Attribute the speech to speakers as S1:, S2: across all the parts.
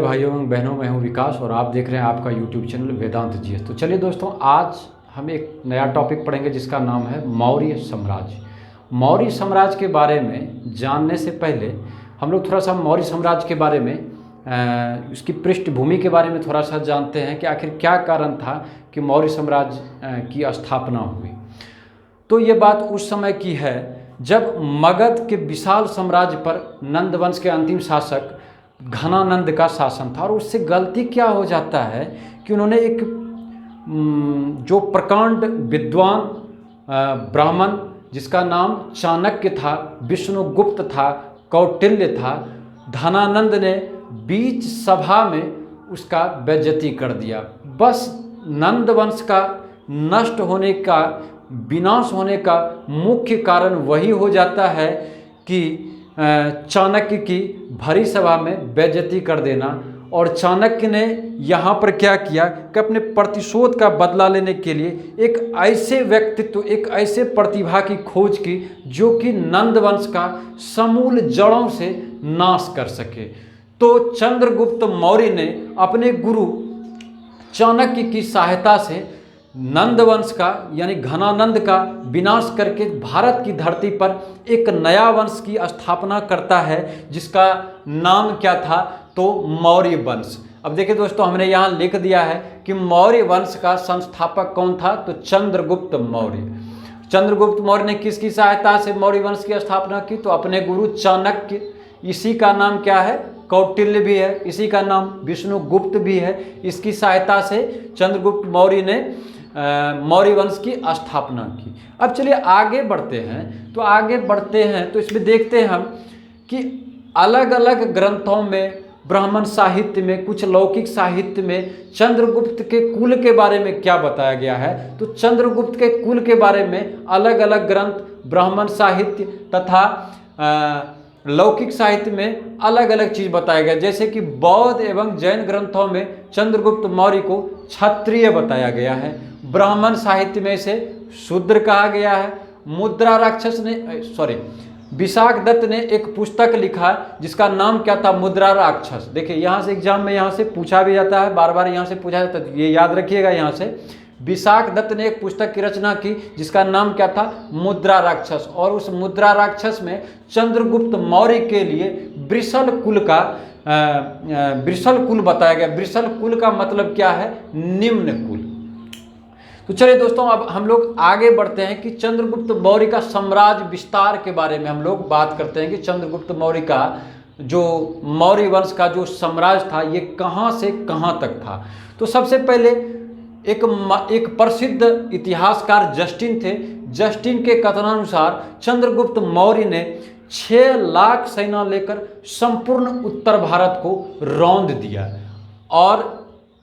S1: भाइयों एवं बहनों, मैं हूं विकास और आप देख रहे हैं आपका यूट्यूब चैनल वेदांत जीएस। तो चलिए दोस्तों, आज हम एक नया टॉपिक पढ़ेंगे जिसका नाम है मौर्य साम्राज्य। मौर्य साम्राज्य के बारे में जानने से पहले हम लोग थोड़ा सा मौर्य साम्राज्य के बारे में उसकी पृष्ठभूमि के बारे में थोड़ा सा जानते हैं कि आखिर क्या कारण था कि मौर्य साम्राज्य की स्थापना हुई। तो ये बात उस समय की है जब मगध के विशाल साम्राज्य पर नंद वंश के अंतिम शासक घनानंद का शासन था। और उससे गलती क्या हो जाता है कि उन्होंने एक जो प्रकांड विद्वान ब्राह्मण जिसका नाम चाणक्य था, विष्णुगुप्त था, कौटिल्य था, धनानंद ने बीच सभा में उसका बेइज्जती कर दिया। बस नंद वंश का नष्ट होने का, विनाश होने का मुख्य कारण वही हो जाता है कि चाणक्य की भरी सभा में बेइज्जती कर देना। और चाणक्य ने यहाँ पर क्या किया कि अपने प्रतिशोध का बदला लेने के लिए एक ऐसे व्यक्तित्व, एक ऐसे प्रतिभा की खोज की जो कि नंद वंश का समूल जड़ों से नाश कर सके। तो चंद्रगुप्त मौर्य ने अपने गुरु चाणक्य की सहायता से नंद वंश का यानी घनानंद का विनाश करके भारत की धरती पर एक नया वंश की स्थापना करता है जिसका नाम क्या था, तो मौर्य वंश। अब देखिए दोस्तों, हमने यहाँ लिख दिया है कि मौर्य वंश का संस्थापक कौन था, तो चंद्रगुप्त मौर्य। चंद्रगुप्त मौर्य ने किसकी सहायता से मौर्य वंश की स्थापना की, तो अपने गुरु चाणक्य, इसी का नाम क्या है, कौटिल्य भी है, इसी का नाम विष्णुगुप्त भी है। इसकी सहायता से चंद्रगुप्त मौर्य ने मौर्य वंश की स्थापना की। अब चलिए आगे बढ़ते हैं। तो आगे बढ़ते हैं तो इसमें देखते हैं हम कि अलग अलग ग्रंथों में, ब्राह्मण साहित्य में, कुछ लौकिक साहित्य में चंद्रगुप्त के कुल के बारे में क्या बताया गया है। तो चंद्रगुप्त के कुल के बारे में अलग अलग ग्रंथ, ब्राह्मण साहित्य तथा लौकिक साहित्य में अलग अलग चीज़ बताया गया। जैसे कि बौद्ध एवं जैन ग्रंथों में चंद्रगुप्त मौर्य को क्षत्रिय बताया गया है, ब्राह्मण साहित्य में इसे शूद्र कहा गया है। मुद्रा राक्षस ने विशाख दत्त ने एक पुस्तक लिखा जिसका नाम क्या था, मुद्रा राक्षस। देखिए यहाँ से एग्जाम में यहाँ से पूछा भी जाता है, बार बार यहाँ से पूछा जाता है, ये याद रखिएगा। यहाँ से विशाख दत्त ने एक पुस्तक की रचना की जिसका नाम क्या था, मुद्रा राक्षस। और उस मुद्रा राक्षस में चंद्रगुप्त मौर्य के लिए वृषल कुल का वृषल कुल बताया गया। वृषल कुल का मतलब क्या है, निम्न कुल। तो चलिए दोस्तों, अब हम लोग आगे बढ़ते हैं कि चंद्रगुप्त मौर्य का साम्राज्य विस्तार के बारे में हम लोग बात करते हैं कि चंद्रगुप्त मौर्य का जो मौर्य वंश का जो साम्राज्य था ये कहाँ से कहाँ तक था। तो सबसे पहले एक प्रसिद्ध इतिहासकार जस्टिन थे। जस्टिन के कथनानुसार चंद्रगुप्त मौर्य ने 6 लाख सेना लेकर संपूर्ण उत्तर भारत को रौंद दिया और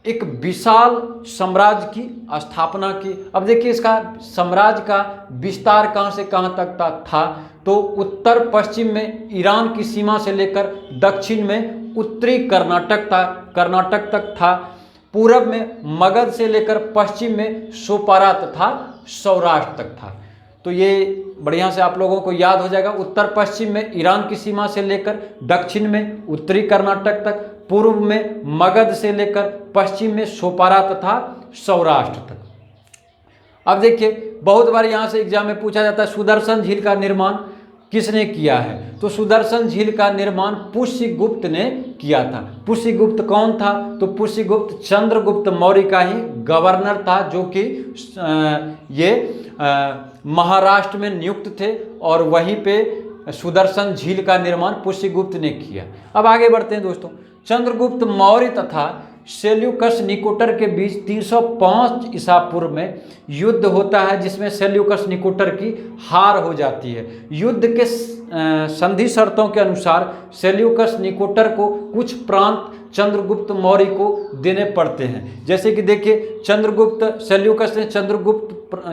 S1: एक विशाल साम्राज्य की स्थापना की। अब देखिए इसका साम्राज्य का विस्तार कहाँ से कहाँ तक था, तो उत्तर पश्चिम में ईरान की सीमा से लेकर दक्षिण में उत्तरी कर्नाटक तक था। पूरब में मगध से लेकर पश्चिम में सोपारा तथा सौराष्ट्र तक था। तो ये बढ़िया से आप लोगों को याद हो जाएगा। उत्तर पश्चिम में ईरान की सीमा से लेकर दक्षिण में उत्तरी कर्नाटक तक, पूर्व में मगध से लेकर पश्चिम में सोपारा तथा सौराष्ट्र तक। अब देखिए बहुत बार यहाँ से एग्जाम में पूछा जाता है सुदर्शन झील का निर्माण किसने किया है। तो सुदर्शन झील का निर्माण पुष्यगुप्त ने किया था। पुष्यगुप्त कौन था, तो पुष्यगुप्त चंद्रगुप्त मौर्य का ही गवर्नर था जो कि ये महाराष्ट्र में नियुक्त थे और वहीं पे सुदर्शन झील का निर्माण पुष्यगुप्त ने किया। अब आगे बढ़ते हैं दोस्तों। चंद्रगुप्त मौर्य तथा सेल्यूकस निकोटर के बीच 305 ईसा पूर्व में युद्ध होता है जिसमें सेल्यूकस निकोटर की हार हो जाती है। युद्ध के संधि शर्तों के अनुसार सेल्यूकस निकोटर को कुछ प्रांत चंद्रगुप्त मौर्य को देने पड़ते हैं। जैसे कि देखिए सेल्यूकस ने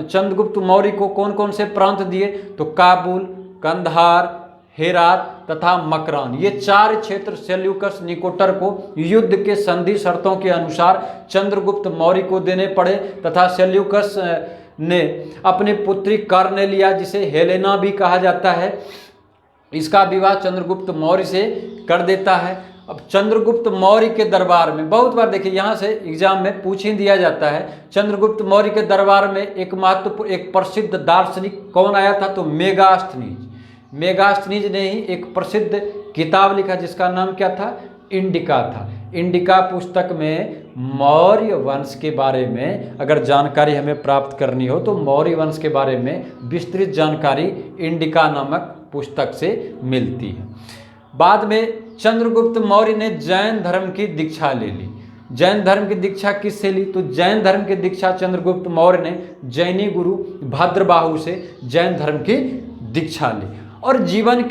S1: चंद्रगुप्त मौर्य को कौन कौन से प्रांत दिए, तो काबुल, कंधार, हेरात तथा मकरान, ये 4 क्षेत्र सेल्यूकस निकोटर को युद्ध के संधि शर्तों के अनुसार चंद्रगुप्त मौर्य को देने पड़े। तथा सेल्यूकस ने अपनी पुत्री कार्नेलिया, जिसे हेलेना भी कहा जाता है, इसका विवाह चंद्रगुप्त मौर्य से कर देता है। अब चंद्रगुप्त मौर्य के दरबार में बहुत बार देखिए यहाँ से एग्जाम में पूछ ही दिया जाता है। चंद्रगुप्त मौर्य के दरबार में एक महत्वपूर्ण एक प्रसिद्ध दार्शनिक कौन आया था, तो मेगास्थनीज। मेगास्थनीज ने ही एक प्रसिद्ध किताब लिखा जिसका नाम क्या था, इंडिका था। इंडिका पुस्तक में मौर्य वंश के बारे में अगर जानकारी हमें प्राप्त करनी हो तो मौर्य वंश के बारे में विस्तृत जानकारी इंडिका नामक पुस्तक से मिलती है। बाद में चंद्रगुप्त मौर्य ने जैन धर्म की दीक्षा ले ली। जैन धर्म की दीक्षा किससे ली, तो जैन धर्म की दीक्षा चंद्रगुप्त मौर्य ने जैनी गुरु भद्रबाहु से जैन धर्म की दीक्षा ली। और जीवन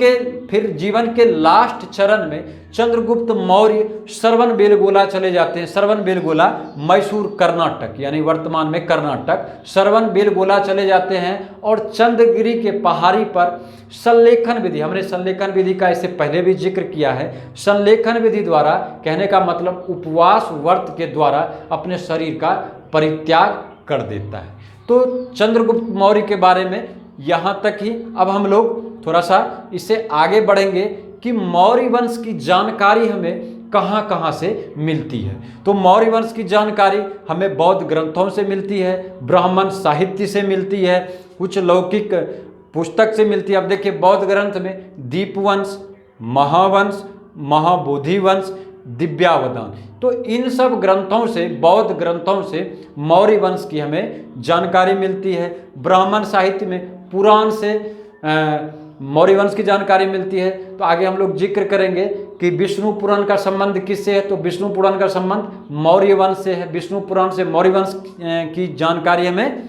S1: के लास्ट चरण में चंद्रगुप्त मौर्य श्रवण बेलगोला चले जाते हैं। श्रवण बेलगोला मैसूर कर्नाटक यानी वर्तमान में कर्नाटक, श्रवण बेलगोला चले जाते हैं और चंद्रगिरी के पहाड़ी पर संलेखन विधि, हमने संलेखन विधि का इससे पहले भी जिक्र किया है, संलेखन विधि द्वारा, कहने का मतलब उपवास व्रत के द्वारा अपने शरीर का परित्याग कर देता है। तो चंद्रगुप्त मौर्य के बारे में यहाँ तक ही। अब हम लोग थोड़ा सा इससे आगे बढ़ेंगे कि मौर्य वंश की जानकारी हमें कहाँ कहाँ से मिलती है। तो मौर्य वंश की जानकारी हमें बौद्ध ग्रंथों से मिलती है, ब्राह्मण साहित्य से मिलती है, कुछ लौकिक पुस्तक से मिलती है। अब देखिए बौद्ध ग्रंथ में दीपवंश, महावंश, महाबोधि वंश, दिव्यावदान, तो इन सब ग्रंथों से, बौद्ध ग्रंथों से मौर्य वंश की हमें जानकारी मिलती है। ब्राह्मण साहित्य में पुराण से मौर्य वंश की जानकारी मिलती है। तो आगे हम लोग जिक्र करेंगे कि विष्णु पुराण का संबंध किससे है, तो विष्णु पुराण का संबंध मौर्य वंश से है। विष्णु पुराण से मौर्य वंश की जानकारी हमें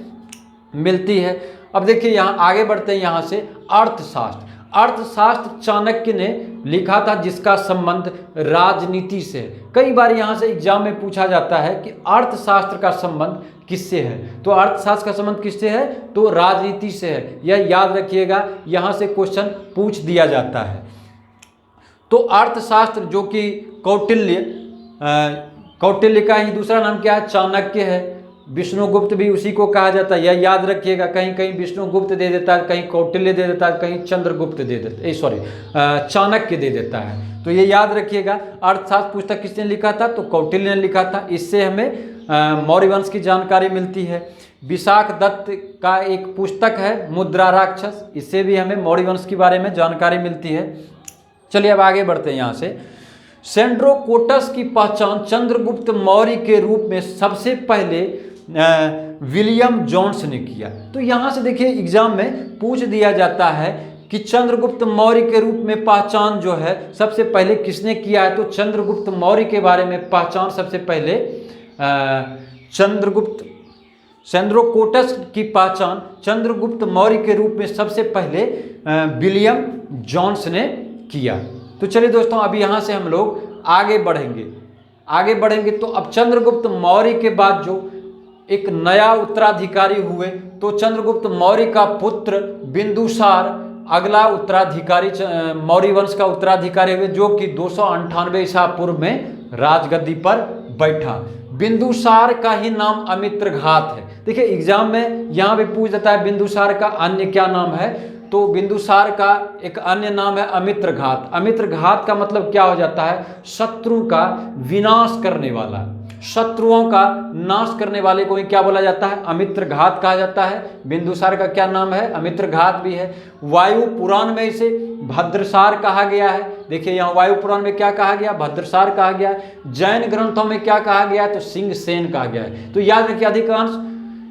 S1: मिलती है। अब देखिए यहाँ आगे बढ़ते हैं, यहाँ से अर्थशास्त्र। अर्थशास्त्र चाणक्य ने लिखा था जिसका संबंध राजनीति से है। कई बार यहाँ से एग्जाम में पूछा जाता है कि अर्थशास्त्र का संबंध किससे है, तो अर्थशास्त्र का संबंध किससे है, तो राजनीति से है। यह याद रखिएगा, यहाँ से क्वेश्चन पूछ दिया जाता है। तो अर्थशास्त्र जो कि कौटिल्य का ही दूसरा नाम क्या है, चाणक्य है। विष्णुगुप्त भी उसी को कहा जाता है, यह याद रखिएगा। कहीं कहीं विष्णुगुप्त दे देता है, कहीं कौटिल्य दे देता है, कहीं चंद्रगुप्त दे देता, चाणक्य दे देता है। तो ये याद रखिएगा। अर्थशास्त्र पुस्तक किसने लिखा था, तो कौटिल्य ने लिखा था। इससे हमें मौर्य वंश की जानकारी मिलती है। विशाख दत्त का एक पुस्तक है मुद्रा राक्षस, इससे भी हमें मौर्य वंश के बारे में जानकारी मिलती है। चलिए अब आगे बढ़ते हैं यहाँ से। सेंड्रोकोटस की पहचान चंद्रगुप्त मौर्य के रूप में सबसे पहले विलियम जोन्स ने किया। तो यहाँ से देखिए एग्जाम में पूछ दिया जाता है कि चंद्रगुप्त मौर्य के रूप में पहचान जो है सबसे पहले किसने किया है, तो चंद्रगुप्त मौर्य के बारे में पहचान सबसे पहले सेंड्रोकोटस की पहचान चंद्रगुप्त मौर्य के रूप में सबसे पहले विलियम जोन्स ने किया। तो चलिए दोस्तों अब यहाँ से हम लोग आगे बढ़ेंगे। तो अब चंद्रगुप्त मौर्य के बाद जो एक नया उत्तराधिकारी हुए, तो चंद्रगुप्त मौर्य का पुत्र बिंदुसार अगला उत्तराधिकारी मौर्य वंश का उत्तराधिकारी हुए, जो कि 298 ईसा पूर्व में राजगद्दी पर बैठा। बिंदुसार का ही नाम अमित्रघात है। देखिए एग्जाम में यहाँ भी पूछ देता है बिंदुसार का अन्य क्या नाम है, तो बिंदुसार का एक अन्य नाम है अमित्रघात। अमित्रघात का मतलब क्या हो जाता है, शत्रु का विनाश करने वाला, शत्रुओं का नाश करने वाले को ही क्या बोला जाता है, अमित्रघात कहा जाता है। बिंदुसार का क्या नाम है, अमित्रघात भी है। वायु पुराण में इसे भद्रसार कहा गया है। देखिए यहाँ वायु पुराण में क्या कहा गया, भद्रसार कहा गया। जैन ग्रंथों में क्या कहा गया, तो सिंहसेन कहा गया है। तो याद रखिए अधिकांश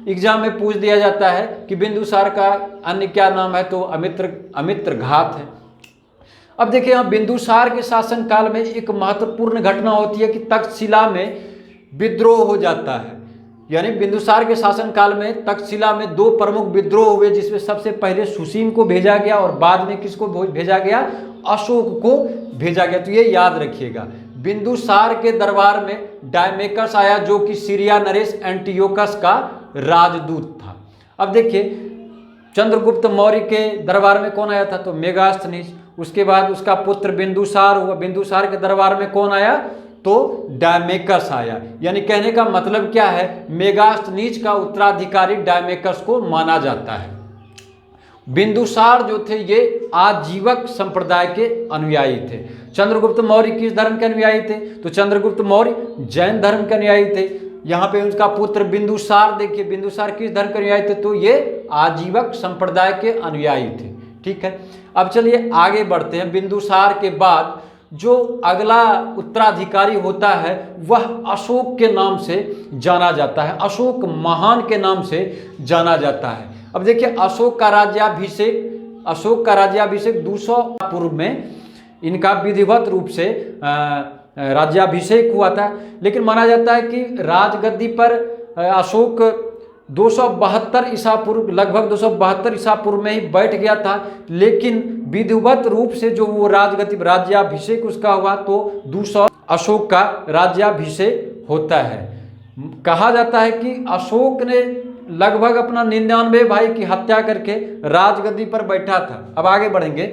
S1: एग्जाम में पूछ दिया जाता है कि बिंदुसार का अन्य क्या नाम है, तो अमित्रघात है। अब देखिए यहाँ बिंदुसार के शासन काल में एक महत्वपूर्ण घटना होती है कि तक्षशिला में विद्रोह हो जाता है। यानी बिंदुसार के शासन काल में तक्षशिला में दो प्रमुख विद्रोह हुए, जिसमें सबसे पहले सुसीम को भेजा गया और बाद में किसको भेजा गया, अशोक को भेजा गया। तो ये याद रखिएगा। बिंदुसार के दरबार में डायमेकस आया, जो कि सीरिया नरेश एंटियोकस का राजदूत था। अब देखिए चंद्रगुप्त मौर्य के दरबार में कौन आया था, तो मेगास्थनीज। उसके बाद उसका पुत्र बिंदुसार हुआ। बिंदुसार के दरबार में कौन आया, तो डायमेकस आया। यानी कहने का मतलब क्या है, मेगास्थनीज का उत्तराधिकारी डायमेकस को माना जाता है। बिंदुसार जो थे ये आजीवक संप्रदाय के अनुयायी थे। चंद्रगुप्त मौर्य किस धर्म के अनुयायी थे? तो चंद्रगुप्त मौर्य जैन धर्म के अनुयायी थे। यहाँ पे उसका पुत्र बिंदुसार, देखिए बिंदुसार किस धर्म के अनुयायी थे? तो ये आजीवक संप्रदाय के अनुयायी थे। ठीक है, अब चलिए आगे बढ़ते हैं। बिंदुसार के बाद जो अगला उत्तराधिकारी होता है वह अशोक के नाम से जाना जाता है, अशोक महान के नाम से जाना जाता है। अब देखिए अशोक का राज्याभिषेक 200 पूर्व में इनका विधिवत रूप से राज्याभिषेक हुआ था, लेकिन माना जाता है कि राजगद्दी पर अशोक 272 ईसा पूर्व, लगभग 272 ईसा पूर्व में ही बैठ गया था, लेकिन विधिवत रूप से जो वो राज्याभिषेक उसका हुआ तो 200 अशोक का राज्याभिषेक होता है। कहा जाता है कि अशोक ने लगभग अपना 99 भाई की हत्या करके राजगद्दी पर बैठा था। अब आगे बढ़ेंगे।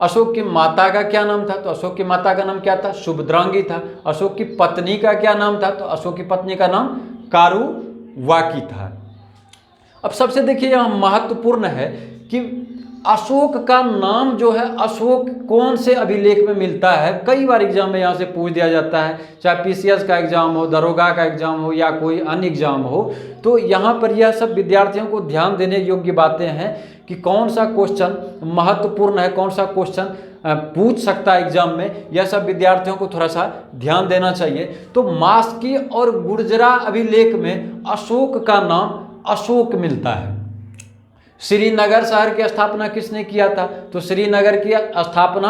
S1: अशोक की माता का क्या नाम था? तो अशोक की माता का नाम क्या था? शुभद्रांगी था। अशोक की पत्नी का क्या नाम था? तो अशोक की पत्नी का नाम कारुवाकी था। अब सबसे देखिए यहाँ महत्वपूर्ण है कि अशोक का नाम जो है अशोक कौन से अभिलेख में मिलता है? कई बार एग्जाम में यहाँ से पूछ दिया जाता है, चाहे पीसीएस का एग्जाम हो, दरोगा का एग्जाम हो या कोई अन्य एग्जाम हो, तो यहाँ पर यह सब विद्यार्थियों को ध्यान देने योग्य बातें हैं कि कौन सा क्वेश्चन महत्वपूर्ण है, कौन सा क्वेश्चन पूछ सकता है एग्जाम में, यह सब विद्यार्थियों को थोड़ा सा ध्यान देना चाहिए। तो मास्की और गुर्जरा अभिलेख में अशोक का नाम अशोक मिलता है। श्रीनगर शहर की स्थापना किसने किया था? तो श्रीनगर की स्थापना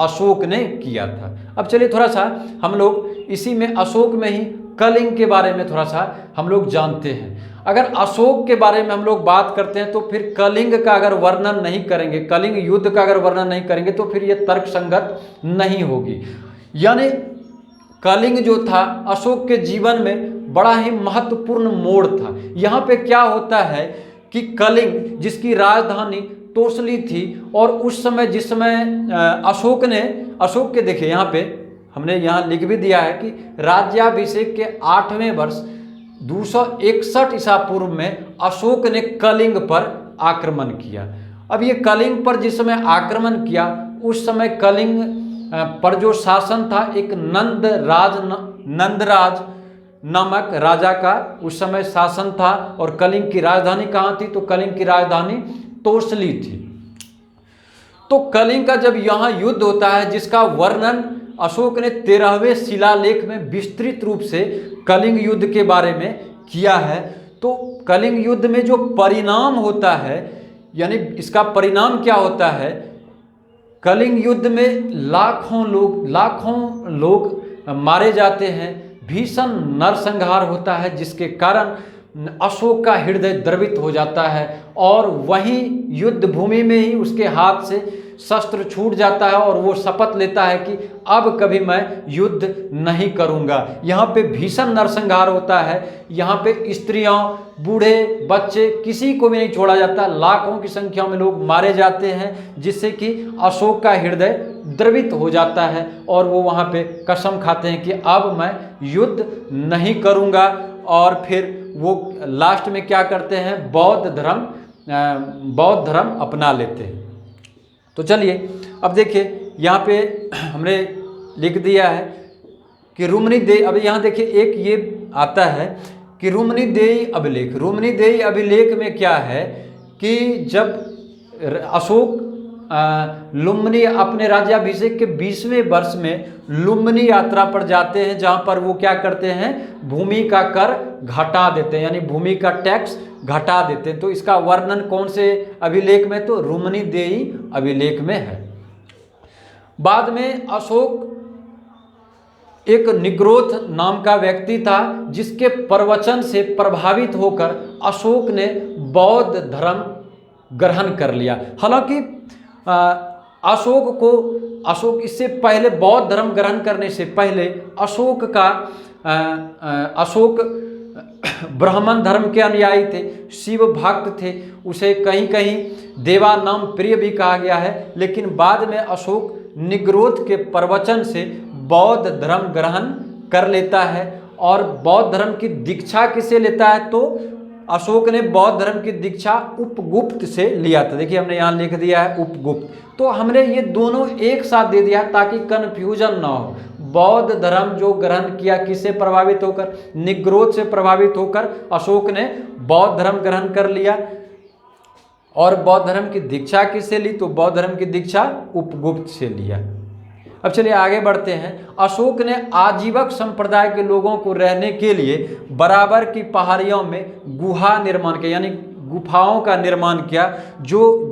S1: अशोक ने किया था। अब चलिए थोड़ा सा हम लोग इसी में अशोक में ही कलिंग के बारे में थोड़ा सा हम लोग जानते हैं। अगर अशोक के बारे में हम लोग बात करते हैं तो फिर कलिंग का अगर वर्णन नहीं करेंगे, कलिंग युद्ध का अगर वर्णन नहीं करेंगे तो फिर ये तर्कसंगत नहीं होगी। यानी कलिंग जो था अशोक के जीवन में बड़ा ही महत्वपूर्ण मोड़ था। यहाँ पे क्या होता है कि कलिंग जिसकी राजधानी तोसली थी, और उस समय जिस समय अशोक के देखिए यहाँ पे हमने यहाँ लिख भी दिया है कि राज्याभिषेक के 8वें वर्ष 261 ईसा पूर्व में अशोक ने कलिंग पर आक्रमण किया। अब ये कलिंग पर जिस समय आक्रमण किया उस समय कलिंग पर जो शासन था एक नंदराज नामक राजा का उस समय शासन था। और कलिंग की राजधानी कहाँ थी? तो कलिंग की राजधानी तोसली थी। तो कलिंग का जब यहाँ युद्ध होता है जिसका वर्णन अशोक ने 13वें शिलालेख में विस्तृत रूप से कलिंग युद्ध के बारे में किया है, तो कलिंग युद्ध में जो परिणाम होता है, यानी इसका परिणाम क्या होता है? कलिंग युद्ध में लाखों लोग मारे जाते हैं, भीषण नरसंहार होता है, जिसके कारण अशोक का हृदय द्रवित हो जाता है और वहीं युद्ध भूमि में ही उसके हाथ से शस्त्र छूट जाता है और वो शपथ लेता है कि अब कभी मैं युद्ध नहीं करूंगा। यहाँ पे भीषण नरसंहार होता है। यहाँ पे स्त्रियों, बूढ़े, बच्चे किसी को भी नहीं छोड़ा जाता। लाखों की संख्या में लोग मारे जाते हैं, जिससे कि अशोक का हृदय द्रवित हो जाता है और वो वहाँ पे कसम खाते हैं कि अब मैं युद्ध नहीं करूँगा। और फिर वो लास्ट में क्या करते हैं? बौद्ध धर्म अपना लेते हैं। तो चलिए अब देखिए यहाँ पे हमने लिख दिया है कि रुमनीदेई। अब यहाँ देखिए एक ये आता है कि रुमनीदेई अभिलेख। रुमनीदेई अभिलेख में क्या है कि जब अशोक लुम्बिनी अपने राज्याभिषेक के 20वें वर्ष में लुम्बिनी यात्रा पर जाते हैं, जहाँ पर वो क्या करते हैं? भूमि का कर घटा देते हैं, यानी भूमि का टैक्स घटा देते हैं। तो इसका वर्णन कौन से अभिलेख में? तो रुमनीदेई अभिलेख में है। बाद में अशोक एक निग्रोध नाम का व्यक्ति था, जिसके प्रवचन से प्रभावित होकर अशोक ने बौद्ध धर्म ग्रहण कर लिया। हालांकि अशोक इससे पहले बौद्ध धर्म ग्रहण करने से पहले अशोक ब्राह्मण धर्म के अनुयायी थे, शिव भक्त थे। उसे कहीं कहीं देवा नाम प्रिय भी कहा गया है। लेकिन बाद में अशोक निग्रोध के प्रवचन से बौद्ध धर्म ग्रहण कर लेता है। और बौद्ध धर्म की दीक्षा किसे लेता है? तो अशोक ने बौद्ध धर्म की दीक्षा उपगुप्त से लिया था। देखिए हमने यहाँ लिख दिया है उपगुप्त, तो हमने ये दोनों एक साथ दे दिया ताकि कन्फ्यूजन ना हो। बौद्ध धर्म जो ग्रहण किया किससे प्रभावित होकर, निग्रोध से प्रभावित होकर अशोक ने बौद्ध धर्म ग्रहण कर लिया। और बौद्ध धर्म की दीक्षा किससे ली, तो बौद्ध धर्म की दीक्षा उपगुप्त से लिया। अब चलिए आगे बढ़ते हैं। अशोक ने आजीवक संप्रदाय के लोगों को रहने के लिए बराबर की पहाड़ियों में गुहा निर्माण किया, यानी गुफाओं का निर्माण किया, जो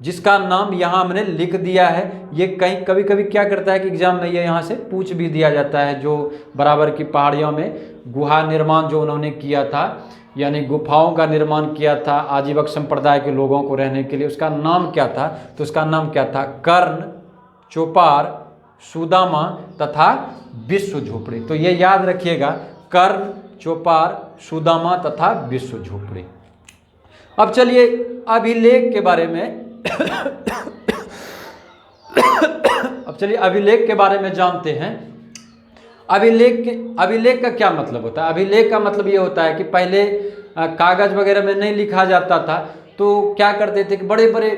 S1: जिसका नाम यहाँ हमने लिख दिया है। ये कहीं कभी कभी क्या करता है कि एग्जाम में ये यहाँ से पूछ भी दिया जाता है, जो बराबर की पहाड़ियों में गुहा निर्माण जो उन्होंने किया था, यानी गुफाओं का निर्माण किया था आजीवक संप्रदाय के लोगों को रहने के लिए, उसका नाम क्या था, तो उसका नाम क्या था, कर्ण, चौपार, सुदामा तथा विश्व झोपड़ी। तो ये याद रखिएगा, कर्ण, चौपार, सुदामा तथा विश्व झोपड़ी। अब चलिए अभिलेख के बारे में अब चलिए अभिलेख के बारे में जानते हैं। अभिलेख का क्या मतलब होता है। अभिलेख का मतलब ये होता है कि पहले कागज वगैरह में नहीं लिखा जाता था, तो क्या करते थे कि बड़े बड़े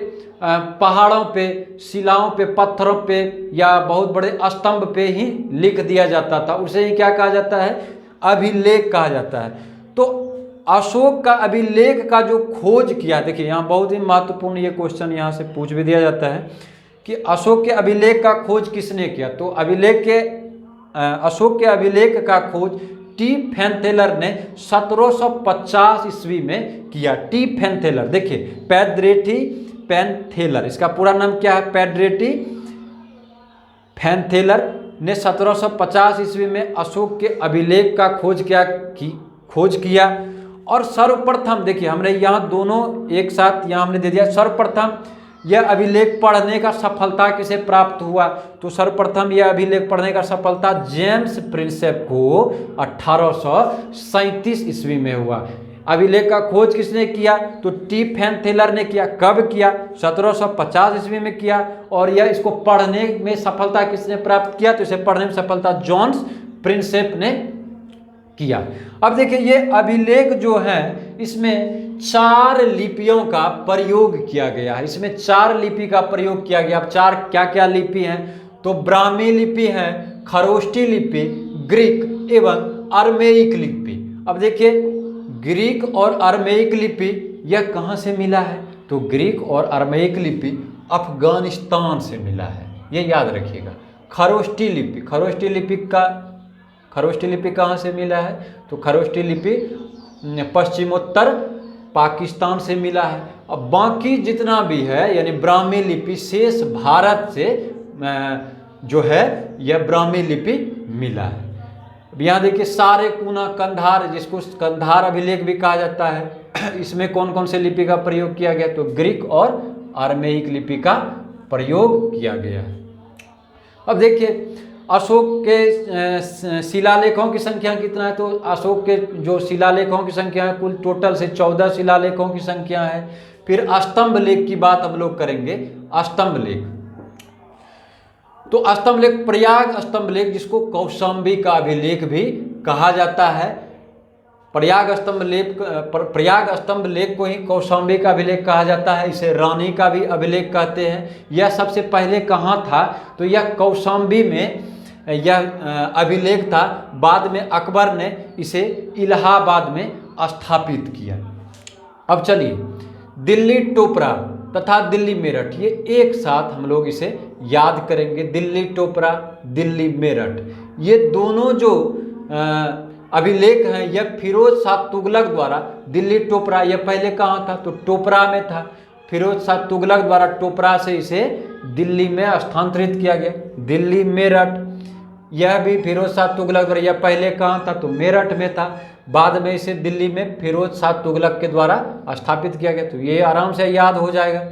S1: पहाड़ों पे, शिलाओं पे, पत्थरों पे या बहुत बड़े स्तंभ पे ही लिख दिया जाता था। उसे ही क्या कहा जाता है, अभिलेख कहा जाता है। तो अशोक का अभिलेख का जो खोज किया, देखिए यहाँ बहुत ही महत्वपूर्ण ये क्वेश्चन यहाँ से पूछ भी दिया जाता है कि अशोक के अभिलेख का खोज किसने किया। तो अशोक के अभिलेख का खोज टी फैनथेलर ने 1750 ईस्वी में किया। टी फैनथेलर, देखिए पैड्रेटी फैनथेलर, इसका पूरा नाम क्या है, पैड्रेटी फैनथेलर ने 1750 ईस्वी में अशोक के अभिलेख का खोज किया। और सर्वप्रथम, देखिए हमने यहाँ दोनों एक साथ यहाँ हमने दे दिया, सर्वप्रथम यह अभिलेख पढ़ने का सफलता किसे प्राप्त हुआ, तो सर्वप्रथम यह अभिलेख पढ़ने का सफलता जेम्स प्रिंसेप को 1837 ईस्वी में हुआ। अभिलेख का खोज किसने किया, तो टी फैनथेलर ने किया। कब किया, 1750 ईस्वी में किया। और यह इसको पढ़ने में सफलता किसने प्राप्त किया, तो इसे पढ़ने में सफलता जॉन्स प्रिंसेप ने किया। अब देखिए ये अभिलेख जो है इसमें 4 लिपियों का प्रयोग किया गया है। इसमें 4 लिपि का प्रयोग किया गया। अब 4 क्या क्या लिपि हैं, तो ब्राह्मी लिपि है, खरोष्टी लिपि, ग्रीक एवं अरमेइक लिपि। अब देखिए ग्रीक और अरमेइक लिपि यह कहाँ से मिला है, तो ग्रीक और अरमेइक लिपि अफगानिस्तान से मिला है, ये याद रखिएगा। खरोष्टी लिपि कहाँ से मिला है, तो खरोष्टी लिपि पश्चिमोत्तर पाकिस्तान से मिला है। अब बाकी जितना भी है यानी ब्राह्मी लिपि शेष भारत से जो है यह ब्राह्मी लिपि मिला है। अब यहाँ देखिए सारे कुना कंधार, जिसको कंधार अभिलेख भी कहा जाता है, इसमें कौन कौन से लिपि का प्रयोग किया गया, तो ग्रीक और अरमेइक लिपि का प्रयोग किया गया है। अब देखिए अशोक के शिलालेखों की संख्या कितना है, तो अशोक के जो शिलालेखों की संख्या है कुल टोटल से 14 शिलालेखों की संख्या है। फिर स्तंभ लेख की बात हम लोग करेंगे। स्तंभ लेख, तो स्तंभ लेख, प्रयाग स्तंभ लेख जिसको कौशाम्बी का अभिलेख भी कहा जाता है। प्रयाग स्तंभ लेख को ही कौशाम्बी का अभिलेख कहा जाता है। इसे रानी का भी अभिलेख कहते हैं। यह सबसे पहले कहाँ था, तो यह कौशाम्बी में यह अभिलेख था। बाद में अकबर ने इसे इलाहाबाद में स्थापित किया। अब चलिए दिल्ली टोपरा तथा दिल्ली मेरठ, ये एक साथ हम लोग इसे याद करेंगे। दिल्ली टोपरा, दिल्ली मेरठ, ये दोनों जो अभिलेख हैं यह फिरोज शाह तुगलक द्वारा, दिल्ली टोपरा यह पहले कहाँ था, तो टोपरा में था। फिरोज शाह तुगलक द्वारा टोपरा से इसे दिल्ली में स्थानांतरित किया गया। दिल्ली मेरठ, यह भी फिरोज शाह तुगलक द्वारा, यह पहले कहाँ था, तो मेरठ में था। बाद में इसे दिल्ली में फिरोज शाह तुगलक के द्वारा स्थापित किया गया। तो ये आराम से याद हो जाएगा।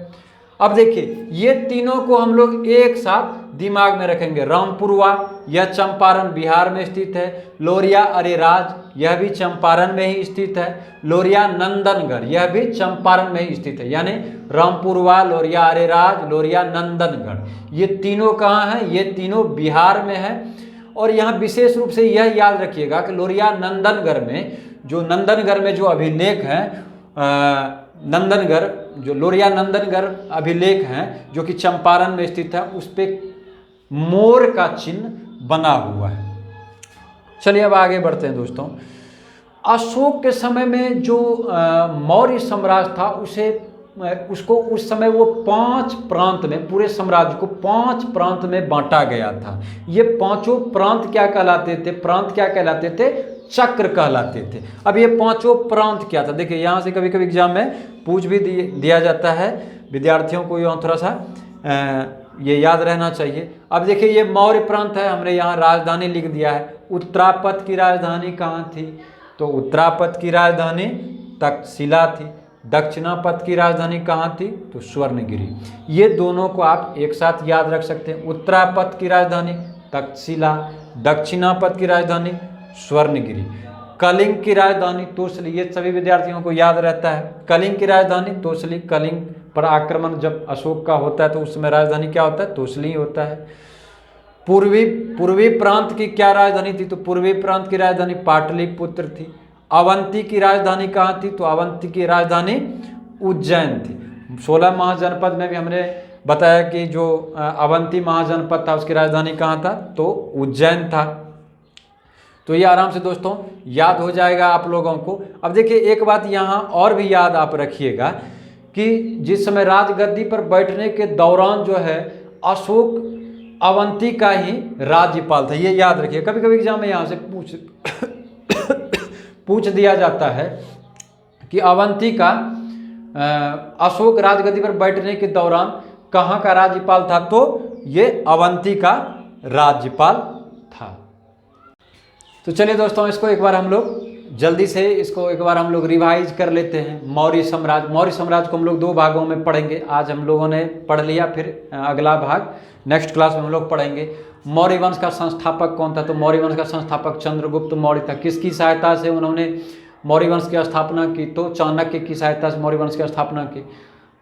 S1: अब देखिए ये तीनों को हम लोग एक साथ दिमाग में रखेंगे। रामपुरवा, यह चंपारण बिहार में स्थित है। लोरिया अरेराज, यह भी चंपारण में ही स्थित है। लोरिया नंदनगढ़, यह भी चंपारण में ही स्थित है। यानी रामपुरवा, लोरिया अरेराज, लोरिया नंदनगढ़, ये तीनों कहाँ हैं, ये तीनों बिहार में है। और यहाँ विशेष रूप से यह याद रखिएगा कि लोरिया नंदनगढ़ में जो अभिलेख हैं, नंदनगढ़ जो लोरिया नंदनगढ़ अभिलेख हैं जो कि चंपारण में स्थित है, उस पे मोर का चिन्ह बना हुआ है। चलिए अब आगे बढ़ते हैं दोस्तों। अशोक के समय में जो मौर्य साम्राज्य था उसको उस समय वो 5 प्रांत में, पूरे साम्राज्य को 5 प्रांत में बांटा गया था। ये पांचों प्रांत क्या कहलाते थे? चक्र कहलाते थे। अब ये पांचों प्रांत क्या था? देखिए यहाँ से कभी कभी एग्जाम में पूछ भी दिया जाता है, विद्यार्थियों को यहाँ थोड़ा सा ये याद रहना चाहिए। अब देखिए ये मौर्य प्रांत है, हमने यहाँ राजधानी लिख दिया है। उत्तरापथ की राजधानी कहाँ थी? तो उत्तरापथ की राजधानी तक्षशिला थी। दक्षिणापथ की राजधानी कहाँ थी? तो स्वर्णगिरी। ये दोनों को आप एक साथ याद रख सकते हैं। उत्तरापथ की राजधानी तक्षशिला, दक्षिणापथ की राजधानी स्वर्णगिरी, कलिंग की राजधानी तोसली। ये सभी विद्यार्थियों को याद रहता है। कलिंग की राजधानी तोसली। कलिंग पर आक्रमण जब अशोक का होता है तो उस समय राजधानी क्या होता है? तोसली होता है। पूर्वी प्रांत की क्या राजधानी थी? तो पूर्वी प्रांत की राजधानी पाटलिपुत्र थी। अवंती की राजधानी कहाँ थी? तो अवंती की राजधानी उज्जैन थी। 16 महाजनपद में भी हमने बताया कि जो अवंती महाजनपद था उसकी राजधानी कहाँ था? तो उज्जैन था। तो ये आराम से दोस्तों याद हो जाएगा आप लोगों को। अब देखिए एक बात यहाँ और भी याद आप रखिएगा कि जिस समय राजगद्दी पर बैठने के दौरान जो है अशोक अवंती का ही राज्यपाल था। ये याद रखिए, कभी कभी एग्जाम में यहाँ से पूछ दिया जाता है कि अवंती का अशोक राजगद्दी पर बैठने के दौरान कहाँ का राज्यपाल था? तो ये अवंती का राज्यपाल था। तो चलिए दोस्तों इसको एक बार हम लोग जल्दी से रिवाइज कर लेते हैं। मौर्य साम्राज्य को हम लोग 2 भागों में पढ़ेंगे। आज हम लोगों ने पढ़ लिया, फिर अगला भाग नेक्स्ट क्लास में हम लोग पढ़ेंगे। मौर्य वंश का संस्थापक कौन था? तो मौर्य वंश का संस्थापक चंद्रगुप्त मौर्य था। किसकी सहायता से उन्होंने मौर्य वंश की स्थापना की? तो चाणक्य की सहायता से मौर्य वंश की स्थापना की।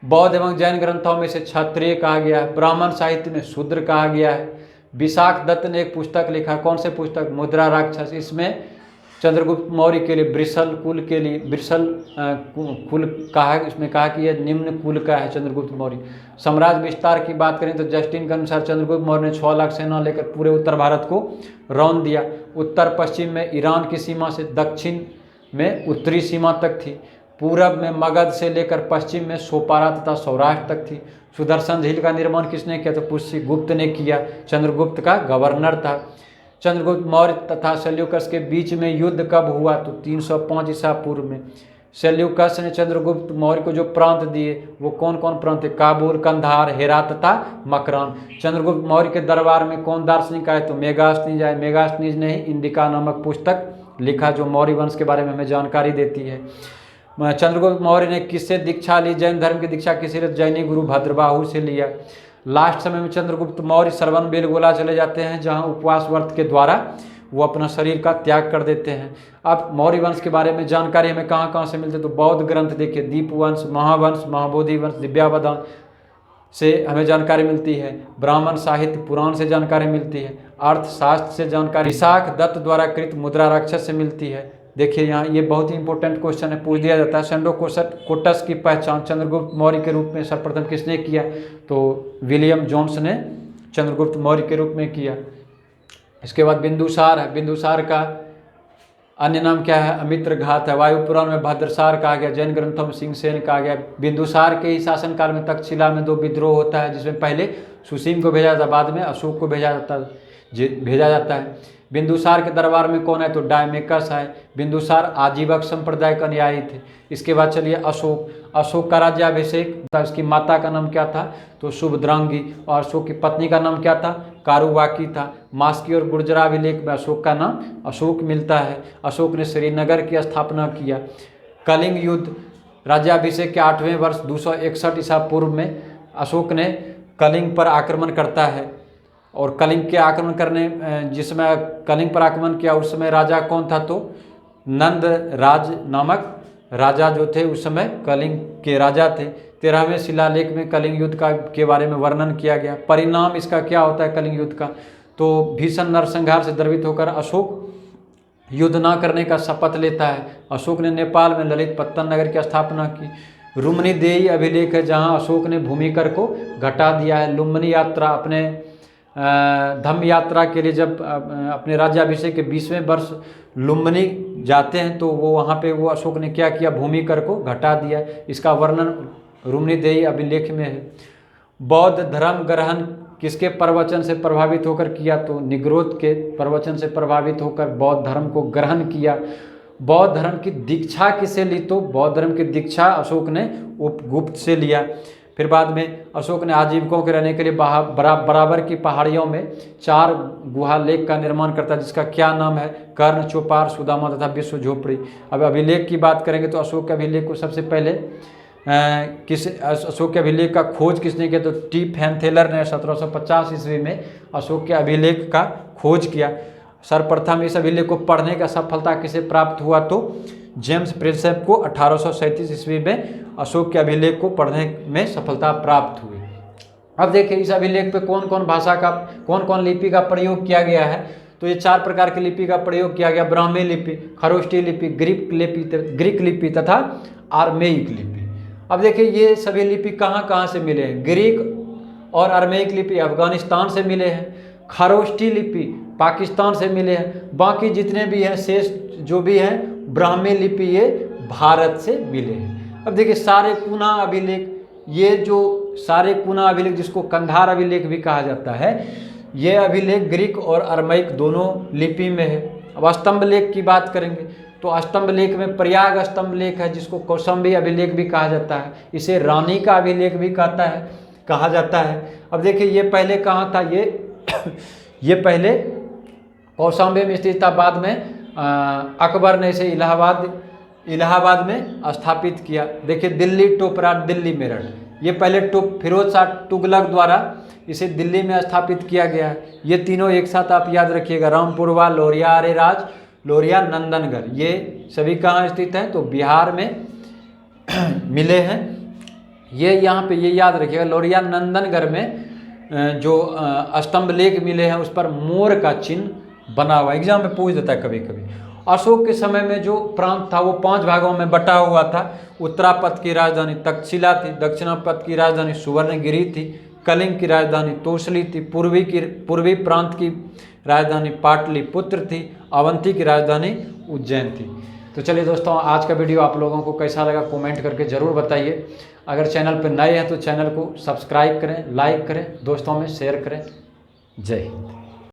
S1: बौद्ध एवं जैन ग्रंथों में से क्षत्रिय कहा गया है, ब्राह्मण साहित्य में शूद्र कहा गया है। विशाख दत्त ने एक पुस्तक लिखा, कौन से पुस्तक? मुद्रा राक्षस। इसमें चंद्रगुप्त मौर्य के लिए वृषल कुल कहा, इसमें कहा कि यह निम्न कुल का है चंद्रगुप्त मौर्य। साम्राज्य विस्तार की बात करें तो जस्टिन के अनुसार चंद्रगुप्त मौर्य ने 6 लाख सेना लेकर पूरे उत्तर भारत को रौंद दिया। उत्तर पश्चिम में ईरान की सीमा से दक्षिण में उत्तरी सीमा तक थी। पूरब में मगध से लेकर पश्चिम में सोपारा तथा सौराष्ट्र तक थी। सुदर्शन झील का निर्माण किसने किया? तो पुष्यगुप्त ने किया, चंद्रगुप्त का गवर्नर था। चंद्रगुप्त मौर्य तथा सेल्यूकस के बीच में युद्ध कब हुआ? तो 305 ईसा पूर्व में। सेल्यूकस ने चंद्रगुप्त मौर्य को जो प्रांत दिए वो कौन कौन प्रांत थे? काबुल, कंधार, हेरात तथा मकरान। चंद्रगुप्त मौर्य के दरबार में कौन दार्शनिक आए? तो मेगास्थनीज आए। मेगास्थनीज ने ही इंडिका नामक पुस्तक लिखा जो मौर्य वंश के बारे में हमें जानकारी देती है। चंद्रगुप्त मौर्य ने किससे दीक्षा ली? जैन धर्म की दीक्षा किसी जैनी गुरु भद्रबाहु से लिया। लास्ट समय में चंद्रगुप्त मौर्य श्रवण बेलगोला चले जाते हैं जहां उपवास व्रत के द्वारा वो अपना शरीर का त्याग कर देते हैं। अब मौर्य वंश के बारे में जानकारी हमें कहाँ कहाँ से मिलती है? तो बौद्ध ग्रंथ देखिए, दीपवंश, महावंश, महाबोधि वंश, दिव्यावदान से हमें जानकारी मिलती है। ब्राह्मण साहित्य पुराण से जानकारी मिलती है। अर्थशास्त्र से जानकारी विशाख दत्त द्वारा कृत मुद्रा राक्षस से मिलती है। देखिए यहाँ ये बहुत ही इंपॉर्टेंट क्वेश्चन है, पूछ दिया जाता है। सेंडोकोटस की पहचान चंद्रगुप्त मौर्य के रूप में सर्वप्रथम किसने किया? तो विलियम जोन्स ने चंद्रगुप्त मौर्य के रूप में किया। इसके बाद बिंदुसार है। बिंदुसार का अन्य नाम क्या है? अमित्रघात है। वायु पुराण में भद्रसार कहा गया, जैन ग्रंथों में सिंहसेन कहा गया। बिंदुसार के ही शासनकाल में तक्षशिला में 2 विद्रोह होता है जिसमें पहले सुसीम को भेजा जाता, बाद में अशोक को भेजा जाता है। बिंदुसार के दरबार में कौन है? तो डायमेकस है। बिंदुसार आजीवक संप्रदाय का अनुयायी थे। इसके बाद चलिए अशोक का राज्याभिषेक, उसकी माता का नाम क्या था? तो शुभद्रांगी। और अशोक की पत्नी का नाम क्या था? कारुवाकी था। मास्की और गुर्जरा अभिलेख में अशोक का नाम अशोक मिलता है। अशोक ने श्रीनगर की स्थापना किया। कलिंग युद्ध, राज्याभिषेक के 8वें वर्ष 261 ईसा पूर्व में अशोक ने कलिंग पर आक्रमण करता है। और कलिंग के आक्रमण करने जिस समय कलिंग पर आक्रमण किया उस समय राजा कौन था? तो नंद राज नामक राजा जो थे उस समय कलिंग के राजा थे। 13वें शिलालेख में कलिंग युद्ध के बारे में वर्णन किया गया। परिणाम इसका क्या होता है कलिंग युद्ध का? तो भीषण नरसंहार से द्रवित होकर अशोक युद्ध न करने का शपथ लेता है। अशोक ने नेपाल में ललित पत्तन नगर की स्थापना की। रुम्निदेयी अभिलेख है जहां अशोक ने भूमिकर को घटा दिया है। लुम्बिनी यात्रा, अपने धम्म यात्रा के लिए जब अपने राज्याभिषेक के 20वें वर्ष लुम्बिनी जाते हैं तो वो वहाँ पे वो अशोक ने क्या किया, भूमिकर को घटा दिया। इसका वर्णन रुम्निदेयी अभिलेख में है। बौद्ध धर्म ग्रहण किसके प्रवचन से प्रभावित होकर किया, तो निग्रोध के प्रवचन से प्रभावित होकर बौद्ध धर्म को ग्रहण किया। बौद्ध धर्म की दीक्षा किसे ली, तो बौद्ध धर्म की दीक्षा अशोक ने उपगुप्त से लिया। फिर बाद में अशोक ने आजीविकों के रहने के लिए बराबर की पहाड़ियों में 4 गुहा लेख का निर्माण करता है, जिसका क्या नाम है, कर्ण, चौपार, सुदामा तथा विश्व झोपड़ी। अब अभिलेख की बात करेंगे तो अशोक के अभिलेख को सबसे पहले अशोक के अभिलेख का खोज किसने किया, तो टी फैनथेलर ने 1750 ईस्वी में अशोक के अभिलेख का खोज किया। सर्वप्रथम इस अभिलेख को पढ़ने का सफलता किसे प्राप्त हुआ, तो जेम्स प्रिंसेप को 1837 ईस्वी में अशोक के अभिलेख को पढ़ने में सफलता प्राप्त हुई। अब देखिए इस अभिलेख पे कौन कौन लिपि का प्रयोग किया गया है, तो ये 4 प्रकार की लिपि का प्रयोग किया गया। ब्राह्मी लिपि, खरोष्टी लिपि, ग्रीक लिपि तथा आर्मेयिक लिपि। अब देखिए ये सभी लिपि कहाँ से मिले हैं। ग्रीक और आर्मेयिक लिपि अफगानिस्तान से मिले हैं, खरोष्टी लिपि पाकिस्तान से मिले हैं, बाकी जितने भी हैं शेष जो भी हैं ब्राह्मी लिपि ये भारत से मिले हैं। अब देखिए सारे कुना अभिलेख, ये जो सारे कुना अभिलेख जिसको कंधार अभिलेख भी कहा जाता है, ये अभिलेख ग्रीक और अरमैक दोनों लिपि में है। अब स्तंभ लेख की बात करेंगे तो स्तंभ लेख में प्रयाग स्तंभ लेख है, जिसको कौशाम्बी अभिलेख भी कहा जाता है। इसे रानी का अभिलेख भी कहा जाता है। अब देखिए ये पहले कहाँ था, ये पहले कौशाम्बी में स्थित था, बाद में अकबर ने इसे इलाहाबाद में स्थापित किया। देखिए दिल्ली, टोपरा, दिल्ली, मेरठ, ये पहले फिरोज शाह तुगलक द्वारा इसे दिल्ली में स्थापित किया गया है। ये तीनों एक साथ आप याद रखिएगा, रामपुरवा, लोरिया, आर्यराज, लोरिया, नंदनगढ़, ये सभी कहाँ स्थित हैं, तो बिहार में मिले हैं। ये यहाँ पे ये याद रखिएगा, लोरिया नंदनगढ़ में जो स्तंभ लेख मिले हैं उस पर मोर का चिन्ह बना हुआ, एग्जाम में पूछ देता है कभी कभी। अशोक के समय में जो प्रांत था वो 5 भागों में बटा हुआ था। उत्तरापथ की राजधानी तक्षशिला थी, दक्षिणापथ की राजधानी सुवर्णगिरी थी, कलिंग की राजधानी तोसली थी, पूर्वी प्रांत की राजधानी पाटलिपुत्र थी, अवंती की राजधानी उज्जैन थी। तो चलिए दोस्तों, आज का वीडियो आप लोगों को कैसा लगा कमेंट करके ज़रूर बताइए। अगर चैनल पर नए हैं तो चैनल को सब्सक्राइब करें, लाइक करें, दोस्तों में शेयर करें। जय हिंद।